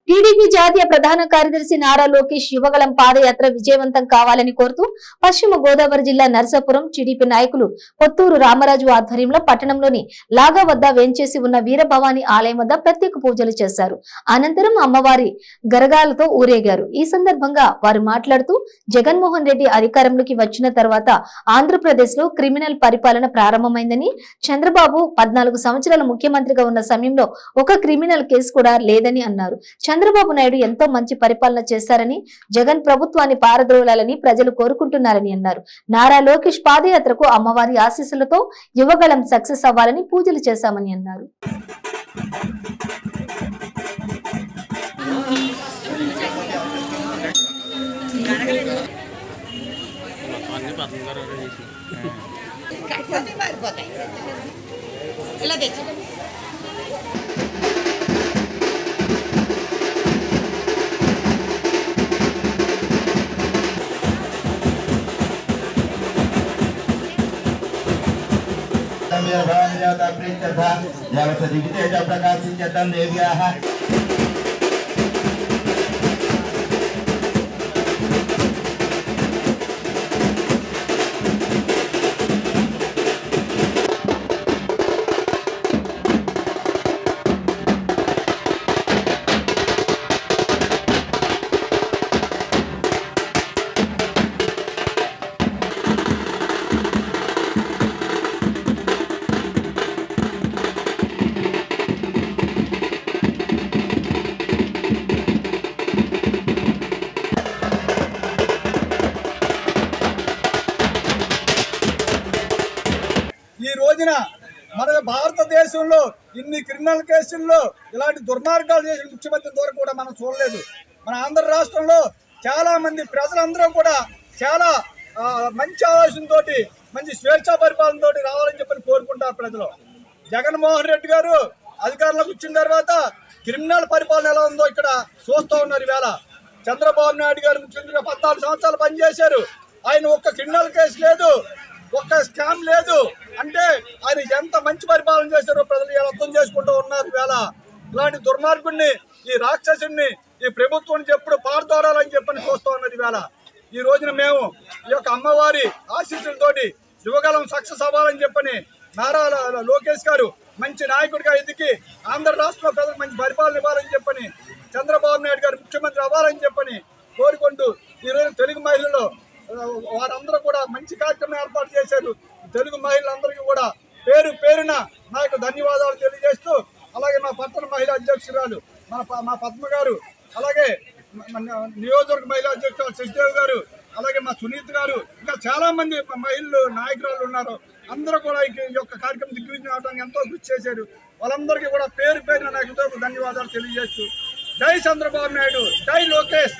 TDP జాతీయ ప్రధాన కార్యదర్శి నారా లోకేష్ యువగళం పాదయాత్ర విజయవంతం కావాలని కోరుతూ పశ్చిమ గోదావరి జిల్లా నరసాపురం టీడీపీ నాయకులు పొత్తూరు రామరాజు ఆధ్వర్యంలో పట్టణంలోని లాగా వద్ద వేంచేసి ఉన్న వీరభవాని ఆలయం వద్ద ప్రత్యేక పూజలు చేశారు. అనంతరం అమ్మవారి గరగాలతో ఊరేగారు. ఈ సందర్భంగా వారు మాట్లాడుతూ జగన్మోహన్ రెడ్డి అధికారంలోకి వచ్చిన తర్వాత ఆంధ్రప్రదేశ్ లో క్రిమినల్ పరిపాలన ప్రారంభమైందని, చంద్రబాబు 14 సంవత్సరాల ముఖ్యమంత్రిగా ఉన్న సమయంలో ఒక క్రిమినల్ కేసు కూడా లేదని అన్నారు. చంద్రబాబు నాయుడు ఎంతో మంచి పరిపాలన చేశారని, జగన్ ప్రభుత్వాన్ని పారద్రోలాలని ప్రజలు కోరుకుంటున్నారని అన్నారు. నారా లోకేష్ పాదయాత్రకు అమ్మవారి ఆశీస్సులతో యువగళం సక్సెస్ అవ్వాలని పూజలు చేశామని అన్నారు. ప్రకాశించడం దేవ్యాః ఈ రోజున మన భారతదేశంలో ఇన్ని క్రిమినల్ కేసుల్లో ఇలాంటి దుర్మార్గాలు చేసిన ముఖ్యమంత్రి ద్వారా కూడా మనం చూడలేదు. మన ఆంధ్ర రాష్ట్రంలో చాలా మంది ప్రజలందరూ కూడా చాలా మంచి ఆలోచనతో, మంచి స్వేచ్ఛా పరిపాలనతో రావాలని చెప్పని కోరుకుంటారు ప్రజలు. జగన్మోహన్ రెడ్డి గారు అధికారంలోకి వచ్చిన తర్వాత క్రిమినల్ పరిపాలన ఎలా ఉందో ఇక్కడ చూస్తూ ఉన్నారు. ఈవేళ చంద్రబాబు నాయుడు గారు ముఖ్యమంత్రిగా 14 సంవత్సరాలు పనిచేశారు. ఆయన ఒక్క క్రిమినల్ కేసు లేదు, ఒక్క స్కామ్ లేదు. అంటే ఆయన ఎంత మంచి పరిపాలన చేశారో ప్రజలు అర్థం చేసుకుంటూ ఉన్నారు. ఈవేళ ఇలాంటి దుర్మార్గుడిని, ఈ రాక్షసుడిని ఈ ప్రభుత్వం ఎప్పుడు పారదోరాలని చెప్పని చూస్తూ ఉన్నారు. ఈవేళ ఈ రోజున మేము ఈ యొక్క అమ్మవారి ఆశీస్సులతోటి యువగలం సక్సెస్ అవ్వాలని చెప్పని నారా లోకేష్ గారు మంచి నాయకుడిగా ఎదిగి ఆంధ్ర రాష్ట్రంలో ప్రజలకు మంచి పరిపాలన ఇవ్వాలని చెప్పని, చంద్రబాబు నాయుడు గారు ముఖ్యమంత్రి అవ్వాలని చెప్పని కోరుకుంటూ ఈరోజు తెలుగు మహిళలు వారందరూ కూడా మంచి కార్యక్రమం ఏర్పాటు చేశారు. తెలుగు మహిళలందరికీ కూడా పేరు పేరున నాకు ధన్యవాదాలు తెలియజేస్తూ, అలాగే మా పట్టణ మహిళా అధ్యక్షురాలు మా పద్మ గారు, అలాగే నియోజకవర్గ మహిళా అధ్యక్షురాలు శశిదేవ్ గారు, అలాగే మా సునీత్ గారు, ఇంకా చాలా మంది మహిళలు నాయకురాలు ఉన్నారు. అందరూ కూడా ఈ యొక్క కార్యక్రమం దిగ్విజయం అవడానికి ఎంతో కృషి చేశారు. వాళ్ళందరికీ కూడా పేరు పేరున నాకు ధన్యవాదాలు తెలియజేస్తూ, జై చంద్రబాబు నాయుడు, జై లోకేష్.